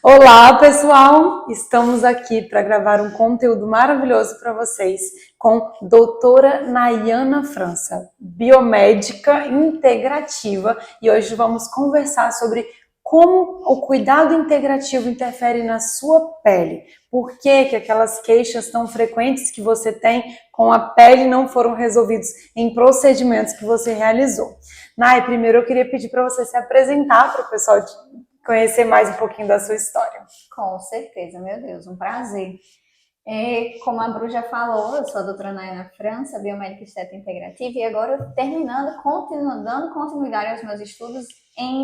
Olá, pessoal! Estamos aqui para gravar um conteúdo maravilhoso para vocês com doutora Nayana França, biomédica integrativa, e hoje vamos conversar sobre como o cuidado integrativo interfere na sua pele. Por que aquelas queixas tão frequentes que você tem com a pele não foram resolvidos em procedimentos que você realizou. Nay, primeiro eu queria pedir para você se apresentar para o pessoal conhecer mais um pouquinho da sua história. Com certeza, meu Deus, um prazer. Como a Bru já falou, eu sou a doutora Nayana França, biomédica estética integrativa, e agora dando continuidade aos meus estudos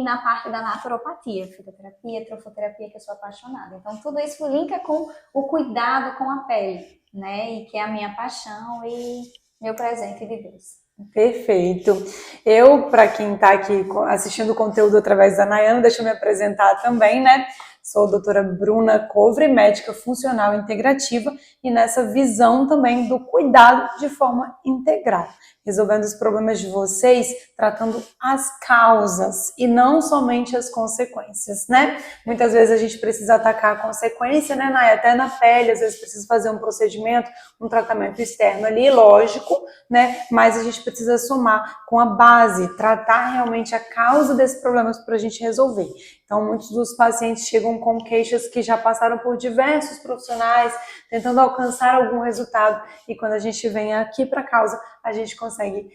na parte da naturopatia, fitoterapia, trofoterapia, que eu sou apaixonada. Então, tudo isso linka com o cuidado com a pele, né? E que é a minha paixão e meu presente de Deus. Perfeito. Eu, para quem está aqui assistindo o conteúdo através da Nayana, deixa eu me apresentar também, né? Sou a doutora Bruna Covre, médica funcional integrativa, e nessa visão também do cuidado de forma integral, resolvendo os problemas de vocês, tratando as causas e não somente as consequências, né? Muitas vezes a gente precisa atacar a consequência, né, Nay? Até na pele, às vezes precisa fazer um procedimento, um tratamento externo ali, lógico, né? Mas a gente precisa somar com a base, tratar realmente a causa desses problemas para a gente resolver. Então, muitos dos pacientes chegam com queixas que já passaram por diversos profissionais, tentando alcançar algum resultado, e quando a gente vem aqui para a causa, a gente consegue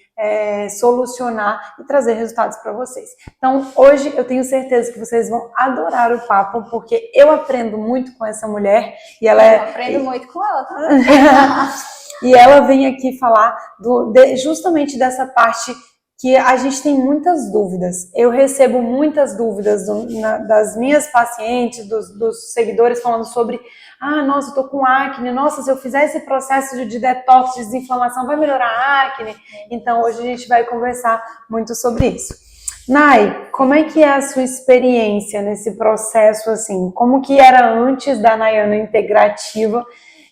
solucionar e trazer resultados para vocês. Então, hoje eu tenho certeza que vocês vão adorar o papo, porque eu aprendo muito com essa mulher, e ela Eu aprendo muito com ela também. E ela vem aqui falar justamente dessa parte que a gente tem muitas dúvidas. Eu recebo muitas dúvidas das minhas pacientes, dos seguidores, falando sobre: ah, nossa, eu tô com acne, nossa, se eu fizer esse processo de detox, de desinflamação, vai melhorar a acne? Então, hoje a gente vai conversar muito sobre isso. Nay, como é que é a sua experiência nesse processo, assim? Como que era antes da Nayana integrativa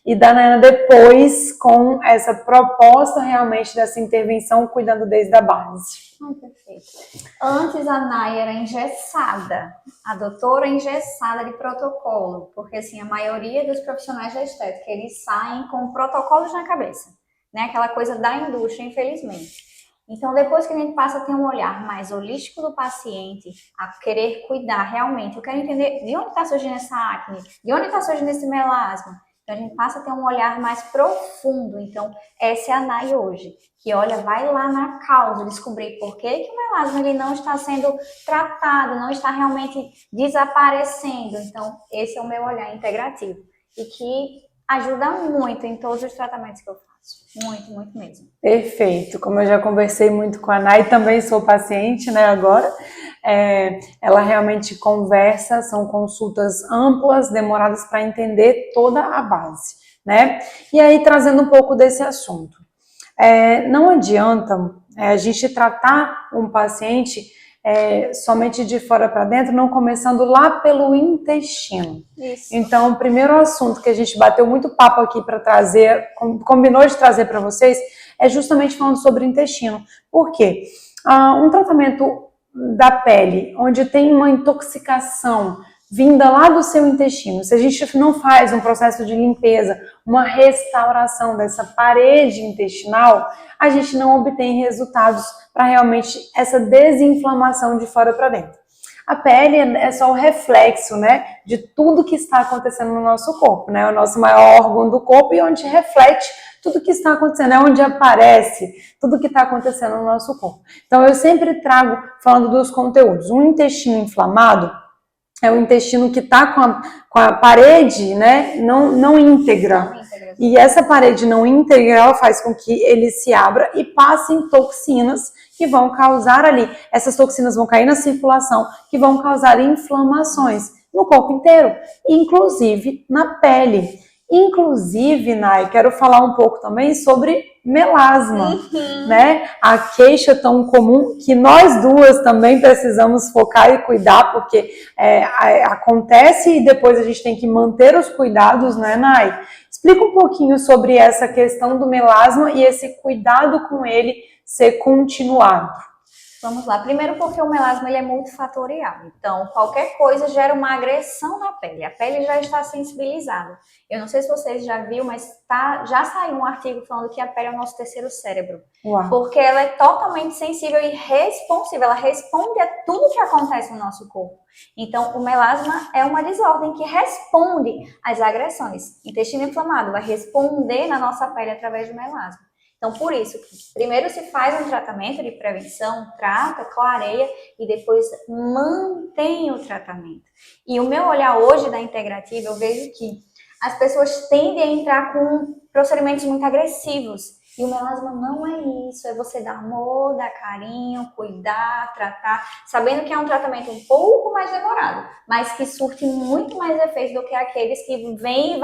e da Nayana depois, com essa proposta realmente dessa intervenção, cuidando desde a base? Perfeito. Antes a Nay era engessada, a doutora engessada de protocolo, porque assim, a maioria dos profissionais da estética, eles saem com protocolos na cabeça, né? Aquela coisa da indústria, infelizmente. Então, depois que a gente passa a ter um olhar mais holístico do paciente, a querer cuidar realmente, eu quero entender de onde está surgindo essa acne, de onde está surgindo esse melasma. Então, a gente passa a ter um olhar mais profundo. Então, essa é a Nay hoje, que olha, vai lá na causa, descobrir por que o melasma ele não está sendo tratado, não está realmente desaparecendo. Então, esse é o meu olhar integrativo e que ajuda muito em todos os tratamentos que eu faço. Muito, muito mesmo. Perfeito. Como eu já conversei muito com a Nay, também sou paciente, né, agora. Ela realmente conversa, são consultas amplas, demoradas para entender toda a base, né? E aí, trazendo um pouco desse assunto. Não adianta a gente tratar um paciente somente de fora para dentro, não começando lá pelo intestino. Isso. Então, o primeiro assunto que a gente bateu muito papo aqui para trazer, combinou de trazer para vocês, é justamente falando sobre o intestino. Por quê? Um tratamento da pele, onde tem uma intoxicação vinda lá do seu intestino, se a gente não faz um processo de limpeza, uma restauração dessa parede intestinal, a gente não obtém resultados para realmente essa desinflamação de fora para dentro. A pele é só o reflexo, né, de tudo que está acontecendo no nosso corpo, né, o nosso maior órgão do corpo, e onde reflete tudo que está acontecendo, é onde aparece tudo que está acontecendo no nosso corpo. Então, eu sempre trago, falando dos conteúdos, um intestino inflamado é o intestino que está com a parede, né, não íntegra. E essa parede não íntegra, ela faz com que ele se abra e passem toxinas que vão causar ali. Essas toxinas vão cair na circulação, que vão causar inflamações no corpo inteiro, inclusive na pele. Inclusive, Nay, quero falar um pouco também sobre melasma, né? A queixa tão comum que nós duas também precisamos focar e cuidar, porque acontece e depois a gente tem que manter os cuidados, né, Nay? Explica um pouquinho sobre essa questão do melasma e esse cuidado com ele ser continuado. Vamos lá. Primeiro porque o melasma ele é multifatorial. Então, qualquer coisa gera uma agressão na pele. A pele já está sensibilizada. Eu não sei se vocês já viram, mas já saiu um artigo falando que a pele é o nosso terceiro cérebro. Uau. Porque ela é totalmente sensível e responsiva. Ela responde a tudo que acontece no nosso corpo. Então, o melasma é uma desordem que responde às agressões. Intestino inflamado vai responder na nossa pele através do melasma. Então, por isso, primeiro se faz um tratamento de prevenção, trata, clareia e depois mantém o tratamento. E o meu olhar hoje da integrativa, eu vejo que as pessoas tendem a entrar com procedimentos muito agressivos. E o melasma não é isso, é você dar amor, dar carinho, cuidar, tratar, sabendo que é um tratamento um pouco mais demorado, mas que surte muito mais efeito do que aqueles que vem e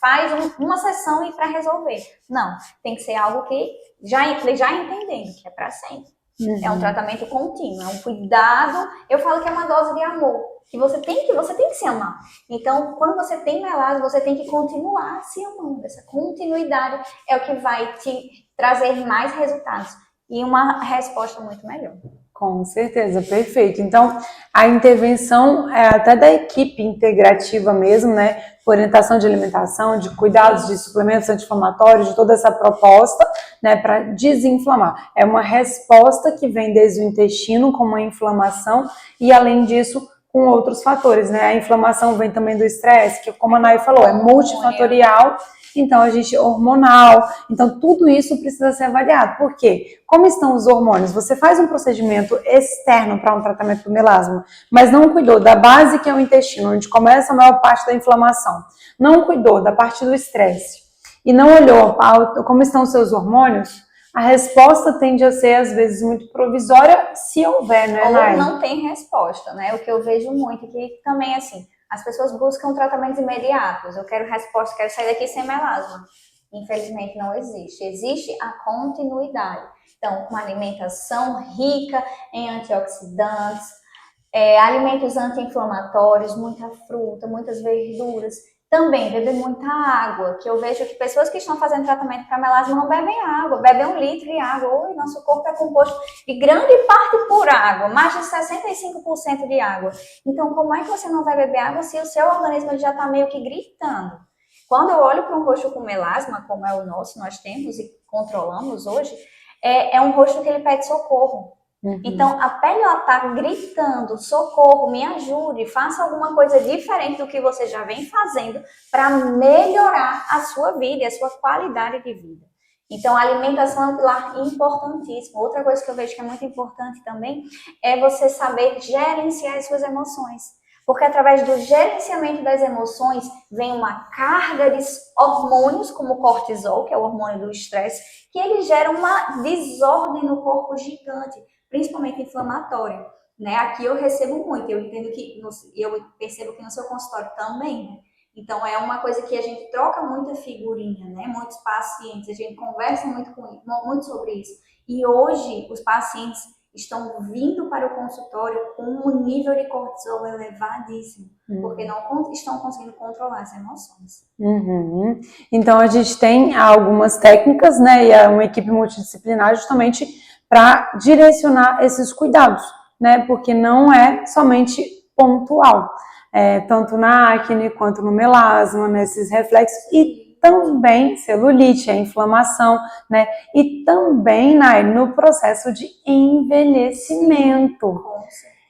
faz uma sessão e para resolver. Não, tem que ser algo que já entendendo que é para sempre. É um tratamento contínuo, é um cuidado. Eu falo que é uma dose de amor, que você tem que se amar. Então, quando você tem melasma, você tem que continuar se amando. Essa continuidade é o que vai te trazer mais resultados e uma resposta muito melhor. Com certeza, perfeito. Então, a intervenção é até da equipe integrativa mesmo, né? Orientação de alimentação, de cuidados de suplementos anti-inflamatórios, de toda essa proposta, né, para desinflamar. É uma resposta que vem desde o intestino com uma inflamação e, além disso, com outros fatores, né? A inflamação vem também do estresse, que como a Nay falou, é multifatorial. Então, a gente hormonal, então tudo isso precisa ser avaliado. Por quê? Como estão os hormônios? Você faz um procedimento externo para um tratamento do melasma, mas não cuidou da base que é o intestino, onde começa a maior parte da inflamação. Não cuidou da parte do estresse e não olhou como estão os seus hormônios, a resposta tende a ser, às vezes, muito provisória, se houver, né, Nay? Ou não tem resposta, né? O que eu vejo muito, que também, assim, as pessoas buscam tratamentos imediatos. Eu quero resposta, quero sair daqui sem melasma. Infelizmente não existe. Existe a continuidade. Então, uma alimentação rica em antioxidantes, alimentos anti-inflamatórios, muita fruta, muitas verduras. Também beber muita água, que eu vejo que pessoas que estão fazendo tratamento para melasma não bebem água, bebem 1 litro de água. Oi, nosso corpo é composto de grande parte por água, mais de 65% de água. Então, como é que você não vai beber água se o seu organismo já está meio que gritando? Quando eu olho para um rosto com melasma, como é o nosso, nós temos e controlamos hoje, é um rosto que ele pede socorro. Então, a pele está gritando, socorro, me ajude, faça alguma coisa diferente do que você já vem fazendo para melhorar a sua vida e a sua qualidade de vida. Então, a alimentação é um pilar importantíssimo. Outra coisa que eu vejo que é muito importante também é você saber gerenciar as suas emoções. Porque através do gerenciamento das emoções vem uma carga de hormônios, como o cortisol, que é o hormônio do estresse, que ele gera uma desordem no corpo gigante, principalmente inflamatória, né? Aqui eu recebo muito, eu entendo que, eu percebo que no seu consultório também, né? Então é uma coisa que a gente troca muita figurinha, né? Muitos pacientes, a gente conversa muito sobre isso. E hoje os pacientes estão vindo para o consultório com um nível de cortisol elevadíssimo, porque não estão conseguindo controlar as emoções. Então a gente tem algumas técnicas, né? E é uma equipe multidisciplinar justamente para direcionar esses cuidados, né? Porque não é somente pontual, tanto na acne quanto no melasma, nesses reflexos e também celulite, a inflamação, né? E também, Nay, no processo de envelhecimento.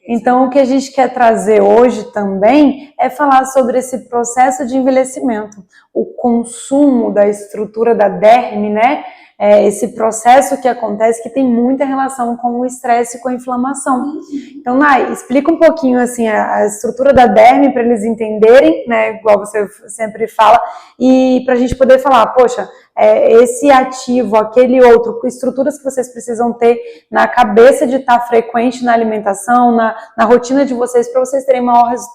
Então, o que a gente quer trazer hoje também é falar sobre esse processo de envelhecimento, o consumo da estrutura da derme, né? Esse processo que acontece que tem muita relação com o estresse e com a inflamação. Então, Nay, explica um pouquinho assim a estrutura da derme para eles entenderem, né? Igual você sempre fala, e para a gente poder falar, poxa, esse ativo, aquele outro, estruturas que vocês precisam ter na cabeça de estar frequente na alimentação, na rotina de vocês, para vocês terem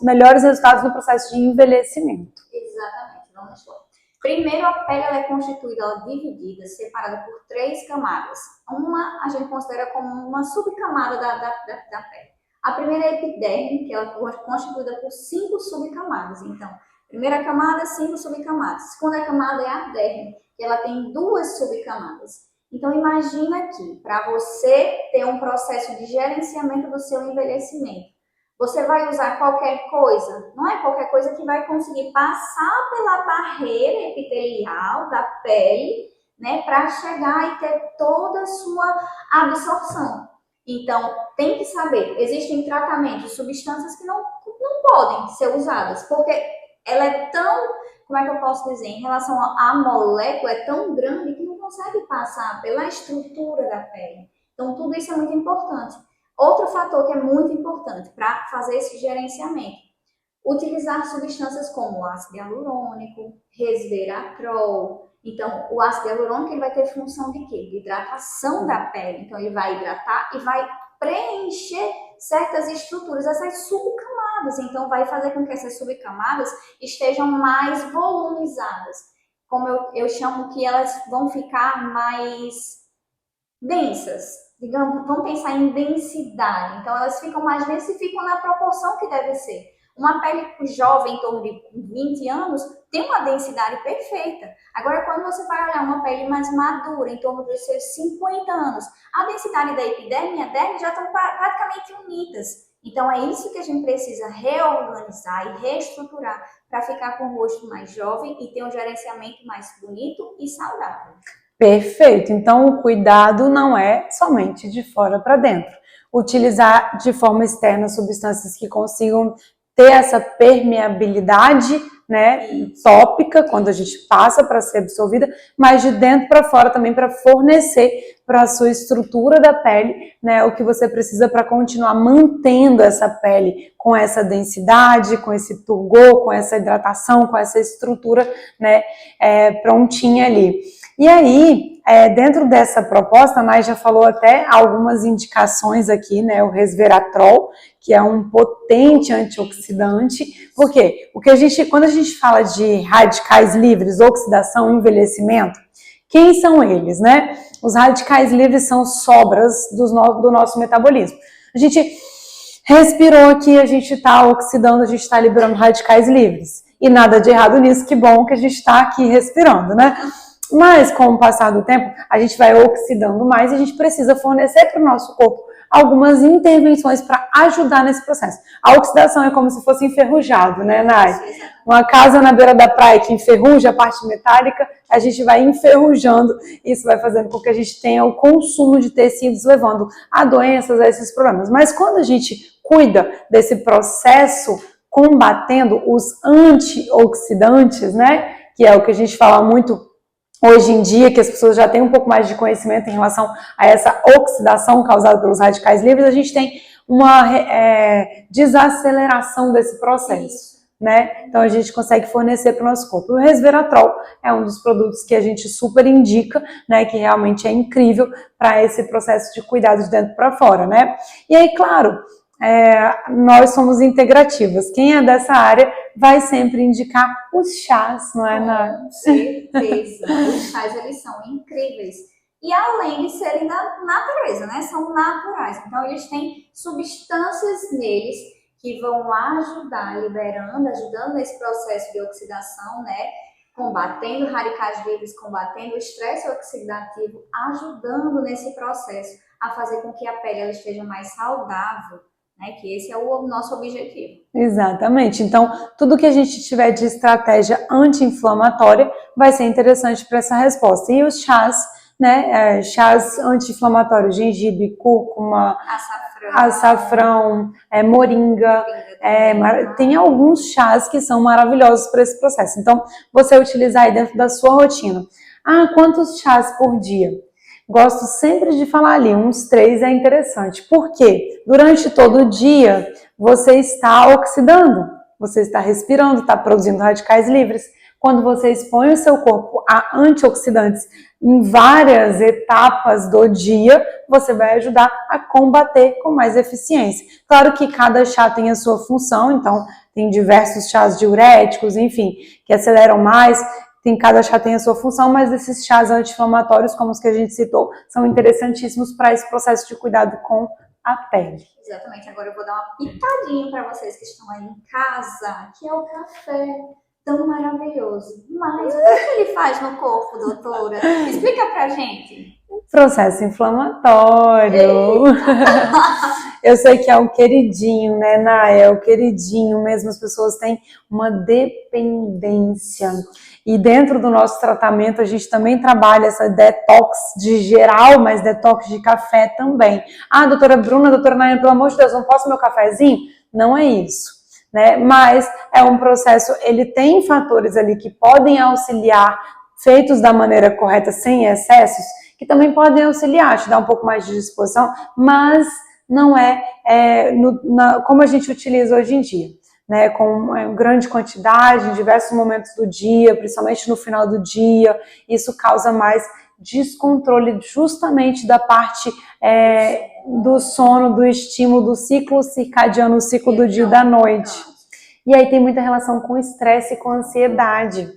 melhores resultados no processo de envelhecimento. Exatamente, vamos lá. Primeiro, a pele ela é constituída, ela é dividida, separada por 3 camadas. Uma a gente considera como uma subcamada da pele. A primeira é a epiderme, que ela é constituída por 5 subcamadas. Então, primeira camada, 5 subcamadas. Segunda camada é a derme, que ela tem 2 subcamadas. Então, imagina que para você ter um processo de gerenciamento do seu envelhecimento, você vai usar qualquer coisa, não é qualquer coisa que vai conseguir passar pela barreira epitelial da pele, né, para chegar e ter toda a sua absorção. Então, tem que saber, existem tratamentos, substâncias que não podem ser usadas, porque ela é tão, como é que eu posso dizer, em relação à molécula, é tão grande que não consegue passar pela estrutura da pele. Então, tudo isso é muito importante. Outro fator que é muito importante para fazer esse gerenciamento, utilizar substâncias como ácido hialurônico, resveratrol. Então, o ácido hialurônico ele vai ter função de quê? De hidratação da pele. Então, ele vai hidratar e vai preencher certas estruturas, essas subcamadas. Então, vai fazer com que essas subcamadas estejam mais volumizadas. Como eu chamo que elas vão ficar mais densas, digamos, vamos pensar em densidade. Então, elas ficam mais densas e ficam na proporção que deve ser. Uma pele jovem, em torno de 20 anos, tem uma densidade perfeita. Agora, quando você vai olhar uma pele mais madura, em torno dos seus 50 anos, a densidade da epiderme e a derme já estão praticamente unidas. Então, é isso que a gente precisa reorganizar e reestruturar para ficar com o rosto mais jovem e ter um gerenciamento mais bonito e saudável. Perfeito. Então, o cuidado não é somente de fora para dentro. Utilizar de forma externa substâncias que consigam ter essa permeabilidade, né, tópica, quando a gente passa para ser absorvida, mas de dentro para fora também para fornecer para a sua estrutura da pele, né, o que você precisa para continuar mantendo essa pele com essa densidade, com esse turgor, com essa hidratação, com essa estrutura, né, prontinha ali. E aí, dentro dessa proposta, a Nai já falou até algumas indicações aqui, né? O resveratrol, que é um potente antioxidante. Por quê? Porque quando a gente fala de radicais livres, oxidação e envelhecimento, quem são eles, né? Os radicais livres são sobras do nosso metabolismo. A gente respirou aqui, a gente está oxidando, a gente está liberando radicais livres. E nada de errado nisso, que bom que a gente está aqui respirando, né? Mas, com o passar do tempo, a gente vai oxidando mais e a gente precisa fornecer para o nosso corpo algumas intervenções para ajudar nesse processo. A oxidação é como se fosse enferrujado, né, Nai? Uma casa na beira da praia que enferruja a parte metálica, a gente vai enferrujando, isso vai fazendo com que a gente tenha o consumo de tecidos, levando a doenças, a esses problemas. Mas quando a gente cuida desse processo, combatendo os antioxidantes, né, que é o que a gente fala muito hoje em dia, que as pessoas já têm um pouco mais de conhecimento em relação a essa oxidação causada pelos radicais livres, a gente tem uma desaceleração desse processo, né? Então a gente consegue fornecer para o nosso corpo. O resveratrol é um dos produtos que a gente super indica, né? Que realmente é incrível para esse processo de cuidado de dentro para fora, né? E aí, claro, nós somos integrativas. Quem é dessa área vai sempre indicar os chás, não é, Ana? Com certeza. Os chás, eles são incríveis. E além de serem da natureza, né? São naturais. Então, eles têm substâncias neles que vão ajudar, ajudando nesse processo de oxidação, né? Combatendo radicais livres, combatendo o estresse oxidativo, ajudando nesse processo a fazer com que a pele ela esteja mais saudável. Que esse é o nosso objetivo. Exatamente. Então, tudo que a gente tiver de estratégia anti-inflamatória vai ser interessante para essa resposta. E os chás, né? Chás anti-inflamatórios, gengibre, cúrcuma, açafrão, moringa. Tem alguns chás que são maravilhosos para esse processo. Então, você utilizar aí dentro da sua rotina. Quantos chás por dia? Gosto sempre de falar ali, uns 3 é interessante. Por quê? Durante todo o dia, você está oxidando, você está respirando, está produzindo radicais livres. Quando você expõe o seu corpo a antioxidantes em várias etapas do dia, você vai ajudar a combater com mais eficiência. Claro que cada chá tem a sua função, então tem diversos chás diuréticos, enfim, que aceleram mais. Cada chá tem a sua função, mas esses chás anti-inflamatórios, como os que a gente citou, são interessantíssimos para esse processo de cuidado com a pele. Exatamente. Agora eu vou dar uma pitadinha para vocês que estão aí em casa, que é o café. tão maravilhoso. Mas o que ele faz no corpo, doutora? Explica pra gente. Processo inflamatório. Eu sei que é o queridinho, né, Naya? É o queridinho mesmo. As pessoas têm uma dependência. E dentro do nosso tratamento, a gente também trabalha essa detox de geral, mas detox de café também. Ah, doutora Bruna, doutora Naya, pelo amor de Deus, não posso meu cafezinho? Não é isso, né? Mas é um processo, ele tem fatores ali que podem auxiliar, feitos da maneira correta, sem excessos, que também podem auxiliar, te dar um pouco mais de disposição, mas não como a gente utiliza hoje em dia, né, com grande quantidade, em diversos momentos do dia, principalmente no final do dia. Isso causa mais descontrole justamente da parte do sono, do estímulo, do ciclo circadiano, o ciclo do dia e da noite. E aí tem muita relação com estresse e com ansiedade.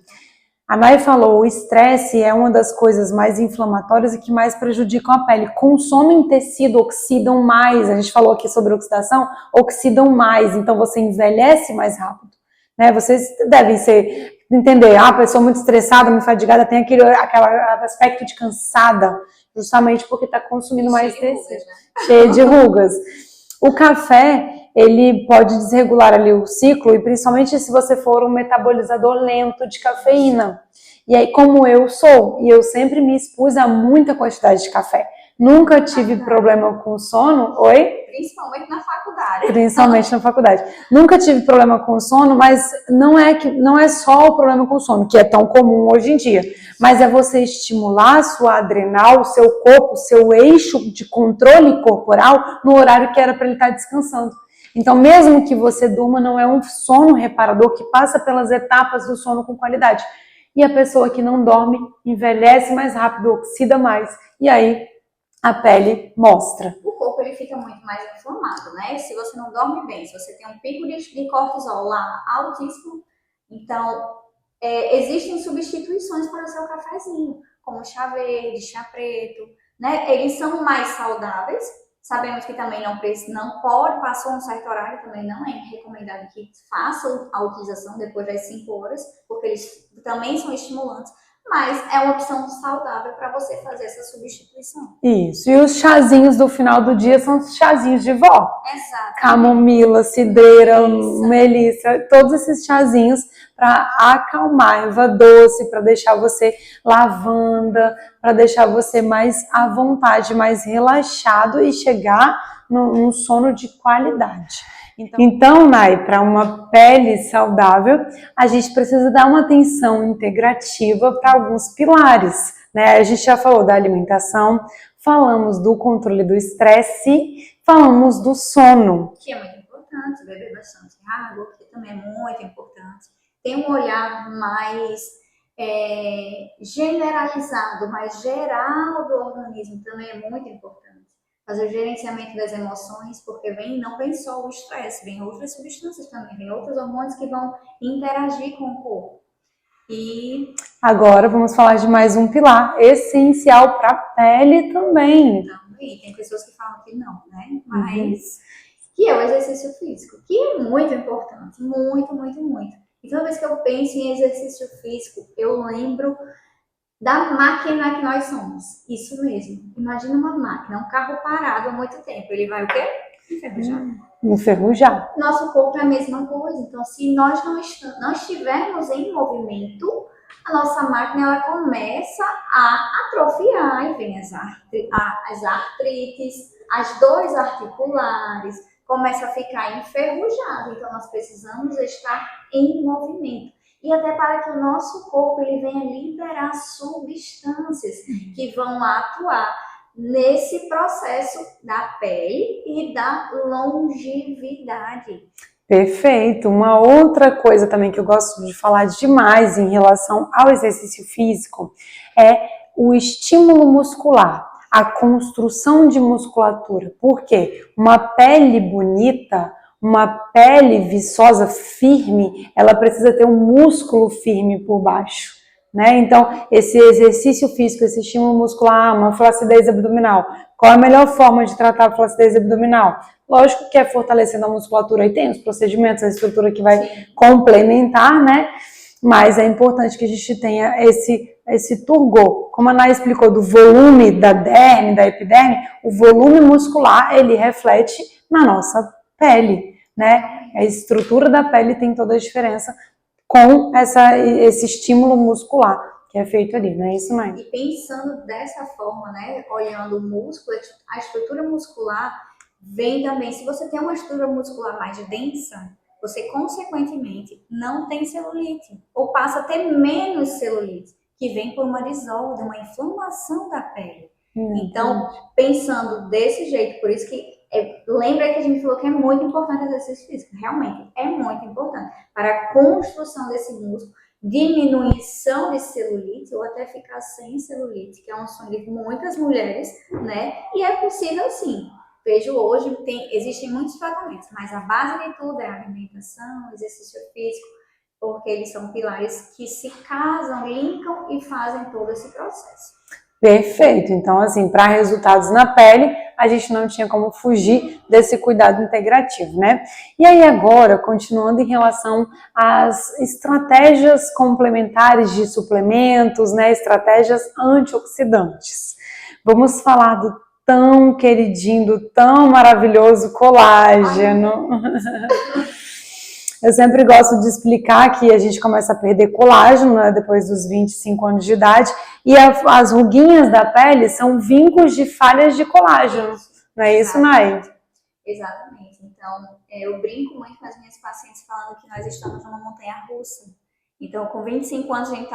A Nay falou, o estresse é uma das coisas mais inflamatórias e que mais prejudicam a pele. Consomem tecido, oxidam mais. A gente falou aqui sobre oxidação, oxidam mais. Então você envelhece mais rápido, né? Vocês devem entender, a pessoa muito estressada, muito fadigada, tem aquele aspecto de cansada, justamente porque está consumindo mais tecido, cheio de rugas. O café, ele pode desregular ali o ciclo, e principalmente se você for um metabolizador lento de cafeína. E aí, como eu sou, e eu sempre me expus a muita quantidade de café, nunca tive problema com sono. Oi? Principalmente na faculdade. Principalmente na faculdade. Nunca tive problema com sono, mas não é só o problema com sono, que é tão comum hoje em dia, mas é você estimular a sua adrenal, o seu corpo, o seu eixo de controle corporal no horário que era para ele estar descansando. Então, mesmo que você durma, não é um sono reparador que passa pelas etapas do sono com qualidade. E a pessoa que não dorme envelhece mais rápido, oxida mais, e aí a pele mostra. O corpo ele fica muito mais inflamado, né? Se você não dorme bem, se você tem um pico de cortisol lá altíssimo, então existem substituições para o seu cafezinho, como chá verde, chá preto, né? Eles são mais saudáveis. Sabemos que também não pode, passou um certo horário, também não é recomendado que façam a utilização depois das 5 horas, porque eles também são estimulantes, mas é uma opção saudável para você fazer essa substituição. Isso, e os chazinhos do final do dia são os chazinhos de vó. Exato. Camomila, cidreira, melissa, todos esses chazinhos para acalmar, erva doce, para deixar você lavanda, para deixar você mais à vontade, mais relaxado e chegar num sono de qualidade. Então, Nay, para uma pele saudável, a gente precisa dar uma atenção integrativa para alguns pilares, né? A gente já falou da alimentação, falamos do controle do estresse, falamos do sono. Que é muito importante, beber bastante água, que também é muito importante. Ter um olhar mais generalizado, mais geral do organismo também é muito importante. Fazer o gerenciamento das emoções, porque não vem só o estresse, vem outras substâncias também, vem outros hormônios que vão interagir com o corpo. E agora vamos falar de mais um pilar essencial para a pele também. Também, tem pessoas que falam que não, né? Mas que é o exercício físico, que é muito importante, muito, muito, muito. E toda vez que eu penso em exercício físico, eu lembro da máquina que nós somos. Isso mesmo. Imagina uma máquina, um carro parado há muito tempo. Ele vai o quê? Enferrujar. Enferrujar. Nosso corpo é a mesma coisa. Então, se nós não estivermos em movimento, a nossa máquina ela começa a atrofiar. E vem as artrites, as dores articulares, começa a ficar enferrujado. Então, nós precisamos estar em movimento. E até para que o nosso corpo ele venha liberar substâncias que vão atuar nesse processo da pele e da longevidade. Perfeito. Uma outra coisa também que eu gosto de falar demais em relação ao exercício físico é o estímulo muscular, a construção de musculatura. Por quê? Uma pele bonita, uma pele viçosa, firme, ela precisa ter um músculo firme por baixo, né? Então, esse exercício físico, esse estímulo muscular, uma flacidez abdominal. Qual é a melhor forma de tratar a flacidez abdominal? Lógico que é fortalecendo a musculatura, e tem os procedimentos, a estrutura que vai complementar, né? mas é importante que a gente tenha esse turgor. Como a Nay explicou, do volume da derme, da epiderme, o volume muscular, ele reflete na nossa pele, né? A estrutura da pele tem toda a diferença com esse estímulo muscular que é feito ali, não é isso, Nay? E pensando dessa forma, né, olhando o músculo, a estrutura muscular vem também, se você tem uma estrutura muscular mais densa, você consequentemente não tem celulite, ou passa a ter menos celulite, que vem por uma desordem, uma inflamação da pele. Então, pensando desse jeito, por isso que lembra que a gente falou que é muito importante o exercício físico, realmente é muito importante para a construção desse músculo, diminuição de celulite ou até ficar sem celulite, que é um sonho de muitas mulheres, né? E é possível sim. Vejo hoje, existem muitos tratamentos, mas a base de tudo é a alimentação, exercício físico, porque eles são pilares que se casam, linkam e fazem todo esse processo. Perfeito. Então, assim, para resultados na pele, a gente não tinha como fugir desse cuidado integrativo, né? E aí agora, continuando em relação às estratégias complementares de suplementos, né? Estratégias antioxidantes. Vamos falar do tão queridinho, do tão maravilhoso colágeno. Eu sempre gosto de explicar que a gente começa a perder colágeno, né, depois dos 25 anos de idade, e as ruguinhas da pele são vincos de falhas de colágeno. Não é isso, Nay? Exatamente. Então, eu brinco muito com as minhas pacientes falando que nós estamos numa montanha-russa. Então, com 25 anos a gente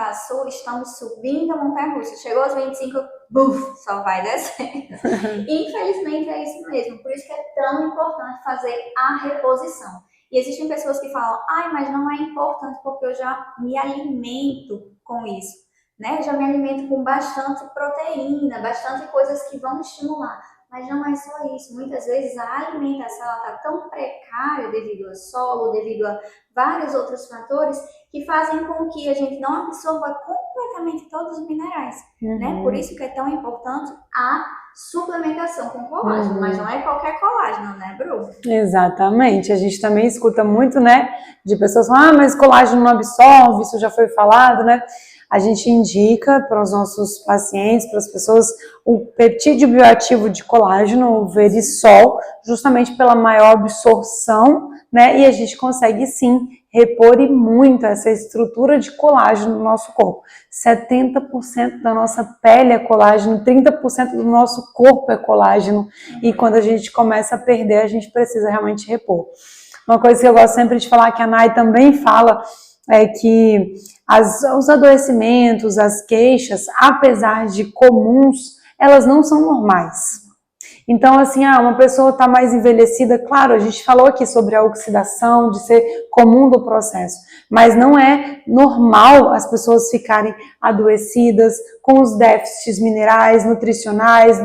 estamos subindo a montanha-russa. Chegou aos 25, buf, só vai descendo. Infelizmente é isso mesmo. Por isso que é tão importante fazer a reposição. E existem pessoas que falam, mas não é importante porque eu já me alimento com isso, né? Eu já me alimento com bastante proteína, bastante coisas que vão estimular. Mas não é só isso. Muitas vezes a alimentação está tão precária devido ao solo, devido a vários outros fatores que fazem com que a gente não absorva completamente todos os minerais, né? Por isso que é tão importante a suplementação com colágeno, mas não é qualquer colágeno, né, Bru? Exatamente. A gente também escuta muito, né, de pessoas falando, mas colágeno não absorve, isso já foi falado, né? A gente indica para os nossos pacientes, para as pessoas, o peptídeo bioativo de colágeno, o Verisol, justamente pela maior absorção, né? E a gente consegue sim repor e muito essa estrutura de colágeno no nosso corpo. 70% da nossa pele é colágeno, 30% do nosso corpo é colágeno, e quando a gente começa a perder, a gente precisa realmente repor. Uma coisa que eu gosto sempre de falar, que a Nay também fala, é que os adoecimentos, as queixas, apesar de comuns, elas não são normais. Então, assim, uma pessoa está mais envelhecida, claro, a gente falou aqui sobre a oxidação, de ser comum do processo, mas não é normal as pessoas ficarem adoecidas com os déficits minerais, nutricionais,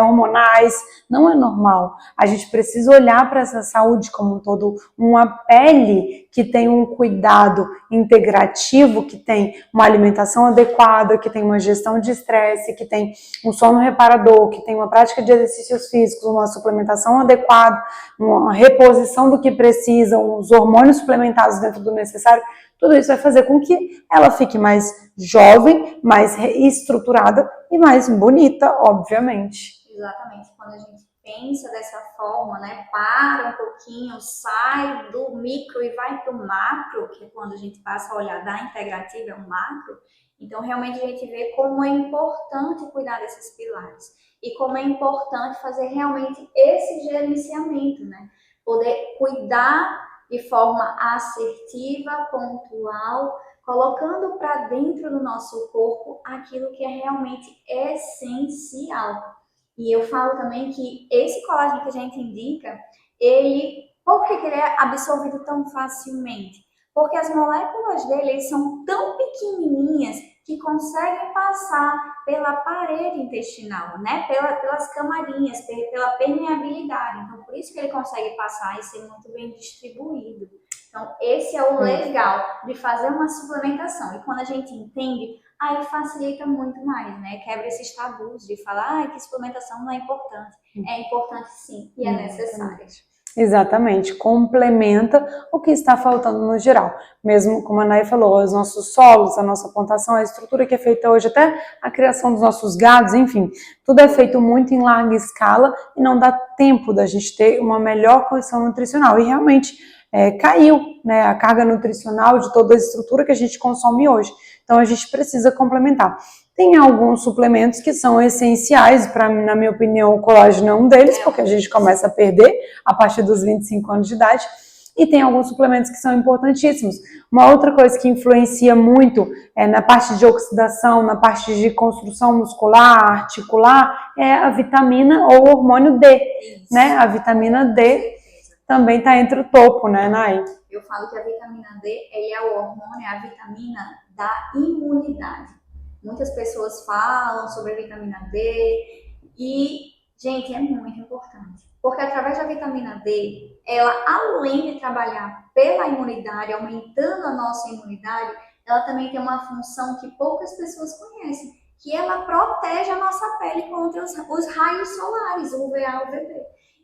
hormonais, não é normal. A gente precisa olhar para essa saúde como um todo, uma pele que tem um cuidado integrativo, que tem uma alimentação adequada, que tem uma gestão de estresse, que tem um sono reparador, que tem uma prática de exercícios físicos, uma suplementação adequada, uma reposição do que precisa, os hormônios suplementados dentro do necessário, tudo isso vai fazer com que ela fique mais jovem, mais estruturada e mais bonita, obviamente. Exatamente. Quando a gente pensa dessa forma, né, para um pouquinho, sai do micro e vai para o macro, que é quando a gente passa a olhar da integrativa ao macro, então realmente a gente vê como é importante cuidar desses pilares e como é importante fazer realmente esse gerenciamento, né, poder cuidar de forma assertiva, pontual, colocando para dentro do nosso corpo aquilo que é realmente essencial. E eu falo também que esse colágeno que a gente indica, por que ele é absorvido tão facilmente? Porque as moléculas dele são tão pequenininhas que conseguem passar pela parede intestinal, né? Pelas camarinhas, pela permeabilidade. Então, por isso que ele consegue passar e ser muito bem distribuído. Então, esse é o legal de fazer uma suplementação. E quando a gente entende, aí facilita muito mais, né? Quebra esses tabus de falar que suplementação não é importante. É importante sim, e é necessário. Exatamente, complementa o que está faltando no geral. Mesmo como a Nay falou, os nossos solos, a nossa plantação, a estrutura que é feita hoje, até a criação dos nossos gados, enfim, tudo é feito muito em larga escala e não dá tempo da gente ter uma melhor condição nutricional. E realmente caiu, né, a carga nutricional de toda a estrutura que a gente consome hoje. Então a gente precisa complementar. Tem alguns suplementos que são essenciais, na minha opinião, o colágeno é um deles, porque a gente começa a perder a partir dos 25 anos de idade, e tem alguns suplementos que são importantíssimos. Uma outra coisa que influencia muito na parte de oxidação, na parte de construção muscular, articular, é a vitamina ou o hormônio D, né? A vitamina D também está entre o topo, né, Nay? Eu falo que a vitamina D é o hormônio, é a vitamina da imunidade. Muitas pessoas falam sobre a vitamina D e, gente, é muito importante. Porque através da vitamina D, ela, além de trabalhar pela imunidade, aumentando a nossa imunidade, ela também tem uma função que poucas pessoas conhecem, que ela protege a nossa pele contra os raios solares, UVA, UVB.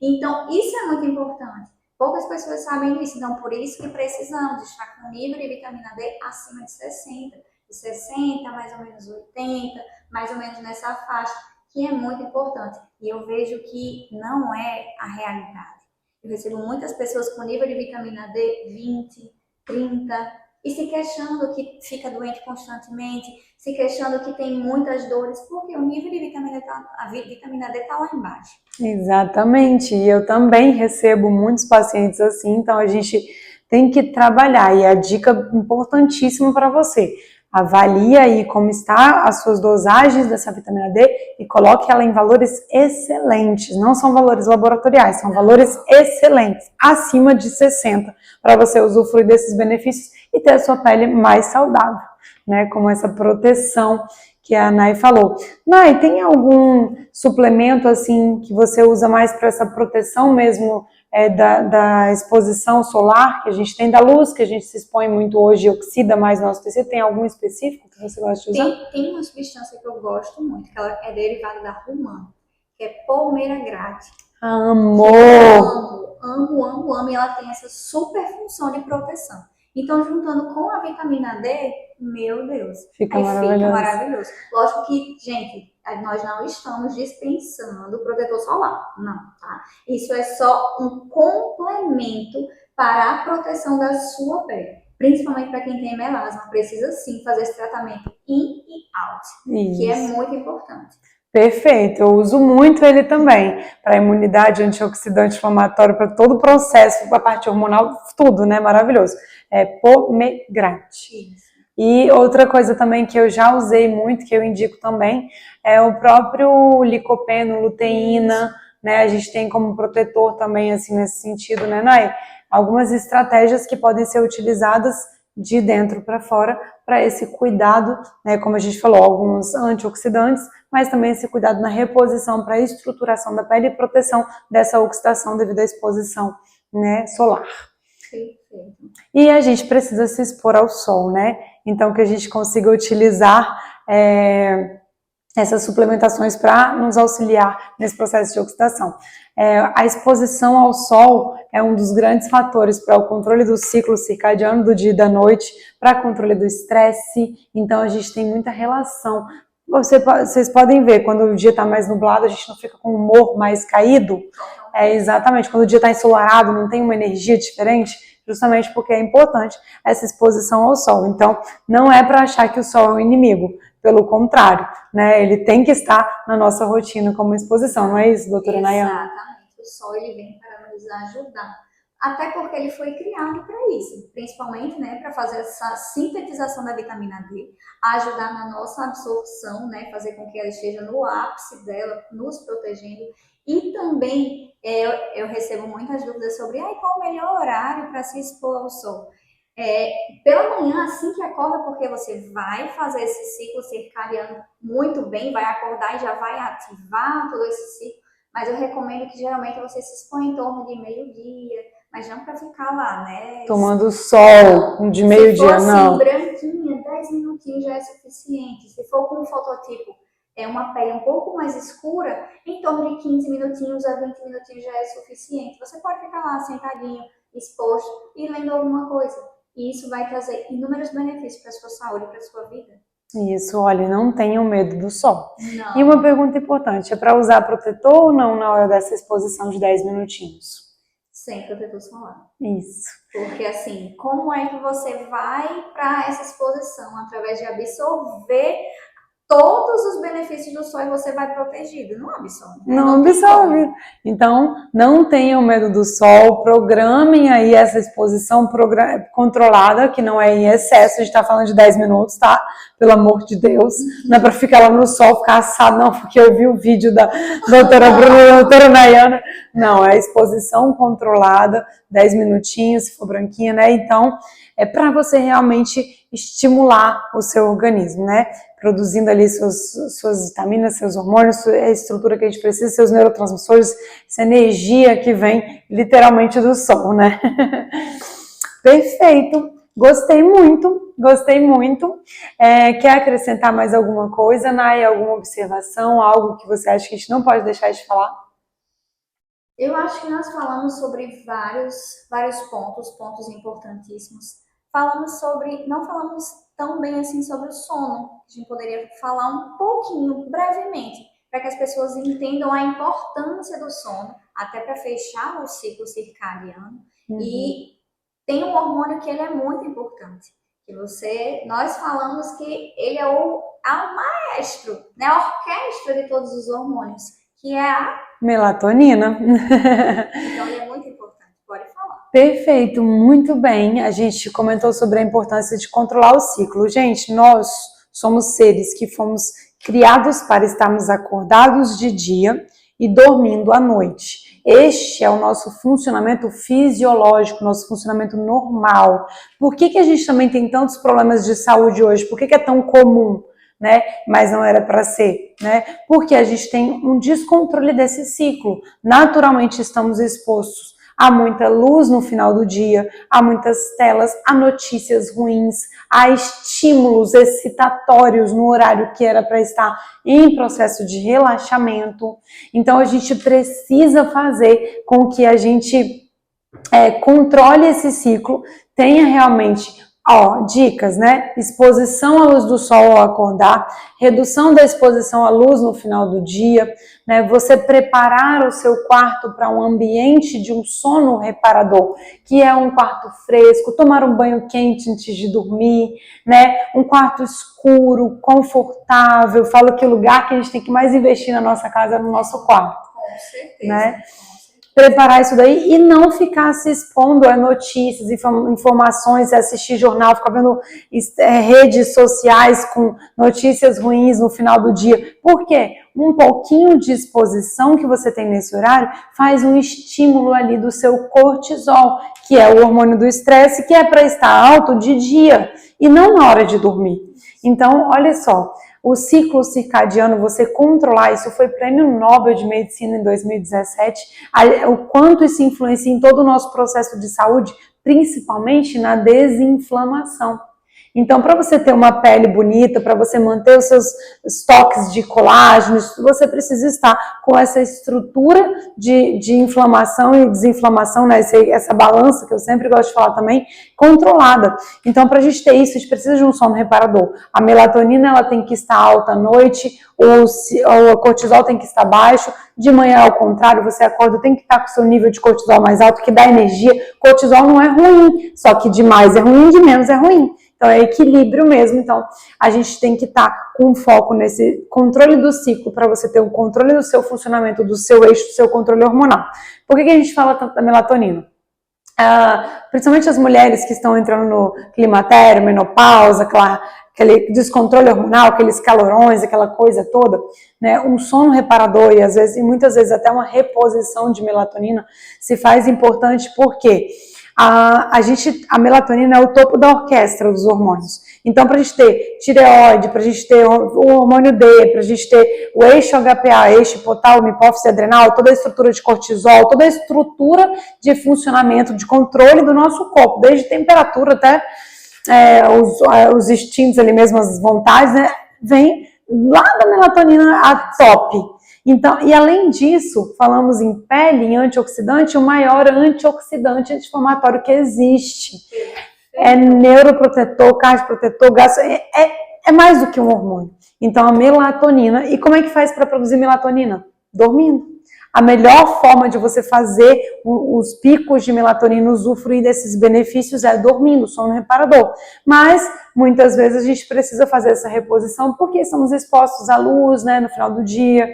Então, isso é muito importante. Poucas pessoas sabem disso, então por isso que precisamos estar com o nível de vitamina D acima de 60. De 60, mais ou menos 80, mais ou menos nessa faixa, que é muito importante. E eu vejo que não é a realidade. Eu recebo muitas pessoas com nível de vitamina D 20, 30, e se queixando que fica doente constantemente, se queixando que tem muitas dores, porque o nível de a vitamina D está lá embaixo. Exatamente, e eu também recebo muitos pacientes assim, então a gente tem que trabalhar, e a dica importantíssima para você, avalie aí como está as suas dosagens dessa vitamina D e coloque ela em valores excelentes, não são valores laboratoriais, são valores excelentes, acima de 60, para você usufruir desses benefícios e ter a sua pele mais saudável, né, como essa proteção que a Nay falou. Nay, tem algum suplemento assim que você usa mais para essa proteção mesmo da exposição solar que a gente tem, da luz que a gente se expõe muito hoje e oxida mais nosso tecido? Tem algum específico que você gosta de usar? Tem uma substância que eu gosto muito, que ela é derivada da romã, que é Palmeira Grate. Amor! Amo, e ela tem essa super função de proteção. Então, juntando com a vitamina D, meu Deus, fica maravilhoso. Lógico que, gente, nós não estamos dispensando o protetor solar, não, tá? Isso é só um complemento para a proteção da sua pele. Principalmente para quem tem melasma, precisa sim fazer esse tratamento in e out, que é muito importante. Perfeito, eu uso muito ele também, para imunidade, antioxidante, inflamatório, para todo o processo, para a parte hormonal, tudo, né? Maravilhoso. É Pomegrate. E outra coisa também que eu já usei muito, que eu indico também, é o próprio licopeno, luteína, né? A gente tem como protetor também, assim, nesse sentido, né, Nay? Algumas estratégias que podem ser utilizadas de dentro para fora para esse cuidado, né? Como a gente falou, alguns antioxidantes, mas também esse cuidado na reposição para a estruturação da pele e proteção dessa oxidação devido à exposição, né, solar. E a gente precisa se expor ao sol, né? Então que a gente consiga utilizar essas suplementações para nos auxiliar nesse processo de oxidação. A exposição ao sol é um dos grandes fatores para o controle do ciclo circadiano do dia e da noite, para controle do estresse, então a gente tem muita relação. Vocês podem ver, quando o dia está mais nublado, a gente não fica com o humor mais caído? Exatamente, quando o dia está ensolarado, não tem uma energia diferente, justamente porque é importante essa exposição ao sol. Então, não é para achar que o sol é um inimigo, pelo contrário, né? Ele tem que estar na nossa rotina como exposição, não é isso, doutora Nayana? Exatamente, o sol ele vem para nos ajudar, até porque ele foi criado para isso, principalmente, né, para fazer essa sintetização da vitamina D, ajudar na nossa absorção, né, fazer com que ela esteja no ápice dela, nos protegendo. E também eu recebo muitas dúvidas sobre qual o melhor horário para se expor ao sol. Pela manhã, assim que acorda, porque você vai fazer esse ciclo circadiano muito bem, vai acordar e já vai ativar todo esse ciclo, mas eu recomendo que geralmente você se exponha em torno de meio-dia, mas não para ficar lá, né? Tomando sol de meio-dia, não. Se for assim, não. branquinha, 10 minutinhos já é suficiente. Se for com um fototipo uma pele um pouco mais escura, em torno de 15 minutinhos a 20 minutinhos já é suficiente. Você pode ficar lá sentadinho, exposto e lendo alguma coisa. E isso vai trazer inúmeros benefícios para a sua saúde, para a sua vida. Isso, olha, não tenham medo do sol. Não. E uma pergunta importante, é para usar protetor ou não na hora dessa exposição de 10 minutinhos? Sem protetor solar. Isso. Porque assim, como é que você vai para essa exposição? Através de absorver todos os benefícios do sol e você vai protegido. Não absorve. Não absorve. Então, não tenham medo do sol, programem aí essa exposição controlada, que não é em excesso, a gente tá falando de 10 minutos, tá? Pelo amor de Deus. Não é para ficar lá no sol, ficar assado, não, porque eu vi o vídeo da doutora Bruna e da doutora Nayana. Não, é exposição controlada, 10 minutinhos, se for branquinha, né? Então, é para você realmente estimular o seu organismo, né? Produzindo ali suas vitaminas, seus hormônios, a estrutura que a gente precisa, seus neurotransmissores, essa energia que vem literalmente do sol, né? Perfeito, gostei muito, gostei muito. Quer acrescentar mais alguma coisa, Nay? Alguma observação, algo que você acha que a gente não pode deixar de falar? Eu acho que nós falamos sobre vários pontos importantíssimos. Não falamos tão bem assim sobre o sono. A gente poderia falar um pouquinho, brevemente, para que as pessoas entendam a importância do sono, até para fechar o ciclo circadiano. E tem um hormônio que ele é muito importante. Nós falamos que ele é o maestro, né, a orquestra de todos os hormônios, que é a melatonina. Então ele é muito importante. Pode falar. Perfeito, muito bem. A gente comentou sobre a importância de controlar o ciclo. Gente, nós somos seres que fomos criados para estarmos acordados de dia e dormindo à noite. Este é o nosso funcionamento fisiológico, nosso funcionamento normal. Por que a gente também tem tantos problemas de saúde hoje? Por que é tão comum? Né? Mas não era para ser, né? Porque a gente tem um descontrole desse ciclo. Naturalmente estamos expostos a muita luz no final do dia, a muitas telas, a notícias ruins, a estímulos excitatórios no horário que era para estar em processo de relaxamento. Então a gente precisa fazer com que a gente controle esse ciclo, tenha realmente dicas, né? Exposição à luz do sol ao acordar, redução da exposição à luz no final do dia, né? Você preparar o seu quarto para um ambiente de um sono reparador, que é um quarto fresco, tomar um banho quente antes de dormir, né? Um quarto escuro, confortável. Eu falo que o lugar que a gente tem que mais investir na nossa casa é no nosso quarto. Com certeza. Né? Preparar isso daí e não ficar se expondo a notícias, informações, assistir jornal, ficar vendo redes sociais com notícias ruins no final do dia. Por quê? Um pouquinho de exposição que você tem nesse horário faz um estímulo ali do seu cortisol, que é o hormônio do estresse, que é para estar alto de dia e não na hora de dormir. Então, olha só, o ciclo circadiano, você controlar, isso foi prêmio Nobel de Medicina em 2017, o quanto isso influencia em todo o nosso processo de saúde, principalmente na desinflamação. Então, para você ter uma pele bonita, para você manter os seus estoques de colágeno, você precisa estar com essa estrutura de inflamação e desinflamação, né? Essa balança que eu sempre gosto de falar também, controlada. Então, para a gente ter isso, a gente precisa de um sono reparador. A melatonina ela tem que estar alta à noite, o cortisol tem que estar baixo. De manhã, ao contrário, você acorda, tem que estar com o seu nível de cortisol mais alto, que dá energia. Cortisol não é ruim, só que de mais é ruim, de menos é ruim. Então, é equilíbrio mesmo. Então, a gente tem que estar com foco nesse controle do ciclo para você ter um controle do seu funcionamento, do seu eixo, do seu controle hormonal. Por que a gente fala tanto da melatonina? Principalmente as mulheres que estão entrando no climatério, menopausa, aquele descontrole hormonal, aqueles calorões, aquela coisa toda, né? Um sono reparador e muitas vezes até uma reposição de melatonina se faz importante porque a melatonina é o topo da orquestra dos hormônios. Então, para a gente ter tireoide, para a gente ter o hormônio D, para a gente ter o eixo HPA, eixo hipotálamo, hipófise adrenal, toda a estrutura de cortisol, toda a estrutura de funcionamento, de controle do nosso corpo, desde temperatura até os instintos ali mesmo, as vontades, né, vem lá da melatonina a top. Então, e além disso, falamos em pele, em antioxidante, o maior antioxidante anti-inflamatório que existe. É neuroprotetor, cardioprotetor, é mais do que um hormônio. Então, a melatonina, e como é que faz para produzir melatonina? Dormindo. A melhor forma de você fazer os picos de melatonina, usufruir desses benefícios é dormindo, sono reparador. Mas, muitas vezes, a gente precisa fazer essa reposição porque estamos expostos à luz, né, no final do dia.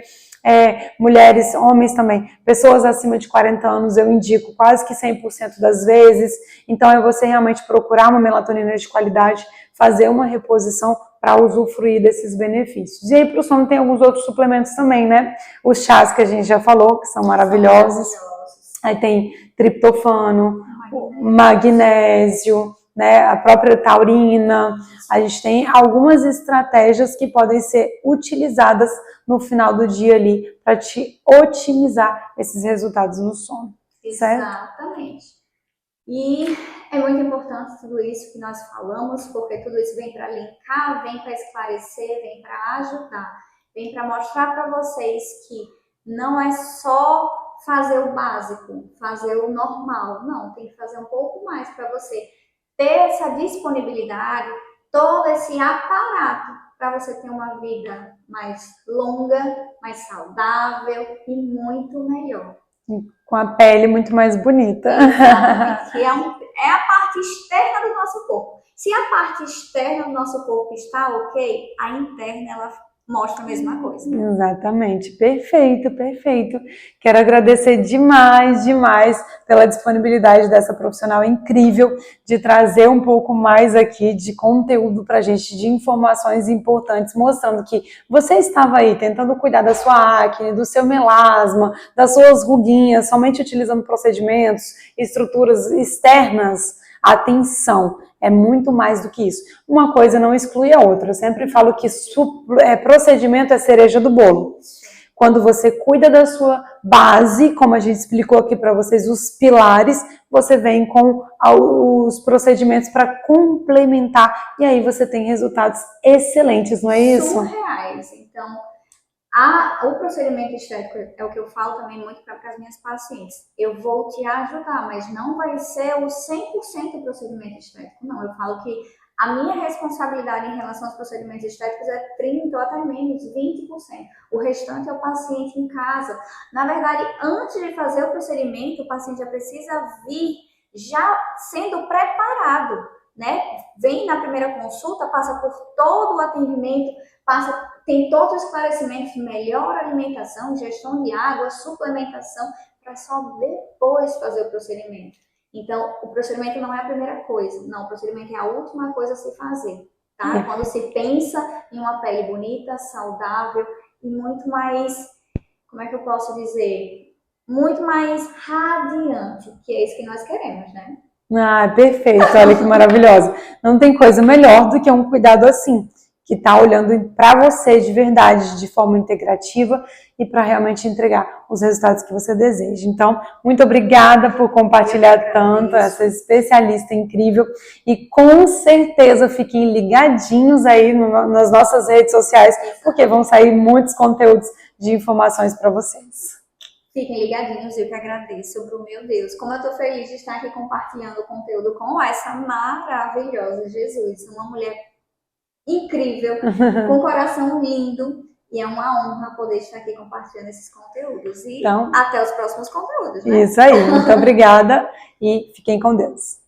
Mulheres, homens também, pessoas acima de 40 anos, eu indico quase que 100% das vezes. Então, é você realmente procurar uma melatonina de qualidade, fazer uma reposição para usufruir desses benefícios. E aí, para o sono, tem alguns outros suplementos também, né? Os chás que a gente já falou, que são maravilhosos. Aí tem triptofano, magnésio, né? A própria taurina. A gente tem algumas estratégias que podem ser utilizadas no final do dia ali para te otimizar esses resultados no sono. Certo? Exatamente. E é muito importante tudo isso que nós falamos, porque tudo isso vem para linkar, vem para esclarecer, vem para ajudar, vem para mostrar para vocês que não é só fazer o básico, fazer o normal, não, tem que fazer um pouco mais para você ter essa disponibilidade, todo esse aparato para você ter uma vida mais longa, mais saudável e muito melhor. Com a pele muito mais bonita. Exatamente. É a parte externa do nosso corpo. Se a parte externa do nosso corpo está ok, a interna ela mostra a mesma coisa. Exatamente, perfeito, perfeito. Quero agradecer demais, demais pela disponibilidade dessa profissional incrível de trazer um pouco mais aqui de conteúdo pra gente, de informações importantes, mostrando que você estava aí tentando cuidar da sua acne, do seu melasma, das suas ruguinhas, somente utilizando procedimentos, estruturas externas. Atenção, é muito mais do que isso. Uma coisa não exclui a outra. Eu sempre falo que procedimento é cereja do bolo. Quando você cuida da sua base, como a gente explicou aqui para vocês, os pilares, você vem com os procedimentos para complementar e aí você tem resultados excelentes, não é isso? Surreais. Então, o procedimento estético é o que eu falo também muito para as minhas pacientes. Eu vou te ajudar, mas não vai ser o 100% do procedimento estético, não. Eu falo que a minha responsabilidade em relação aos procedimentos estéticos é 30% ou até menos, 20%. O restante é o paciente em casa. Na verdade, antes de fazer o procedimento, o paciente já precisa vir já sendo preparado, né? Vem na primeira consulta, passa por todo o atendimento, tem todos os esclarecimentos, melhor alimentação, gestão de água, suplementação, para só depois fazer o procedimento. Então, o procedimento não é a primeira coisa, não, o procedimento é a última coisa a se fazer, tá? Quando se pensa em uma pele bonita, saudável e muito mais, como é que eu posso dizer? Muito mais radiante, que é isso que nós queremos, né? Ah, perfeito, olha que maravilhosa. Não tem coisa melhor do que um cuidado assim, que está olhando para você de verdade, de forma integrativa e para realmente entregar os resultados que você deseja. Então, muito obrigada por compartilhar tanto, essa especialista incrível e com certeza fiquem ligadinhos aí nas nossas redes sociais, porque vão sair muitos conteúdos de informações para vocês. Fiquem ligadinhos, eu que agradeço, meu Deus. Como eu estou feliz de estar aqui compartilhando o conteúdo com essa maravilhosa Jesus, uma mulher incrível, com um coração lindo, e é uma honra poder estar aqui compartilhando esses conteúdos. E então, até os próximos conteúdos, né? Isso aí, muito obrigada e fiquem com Deus.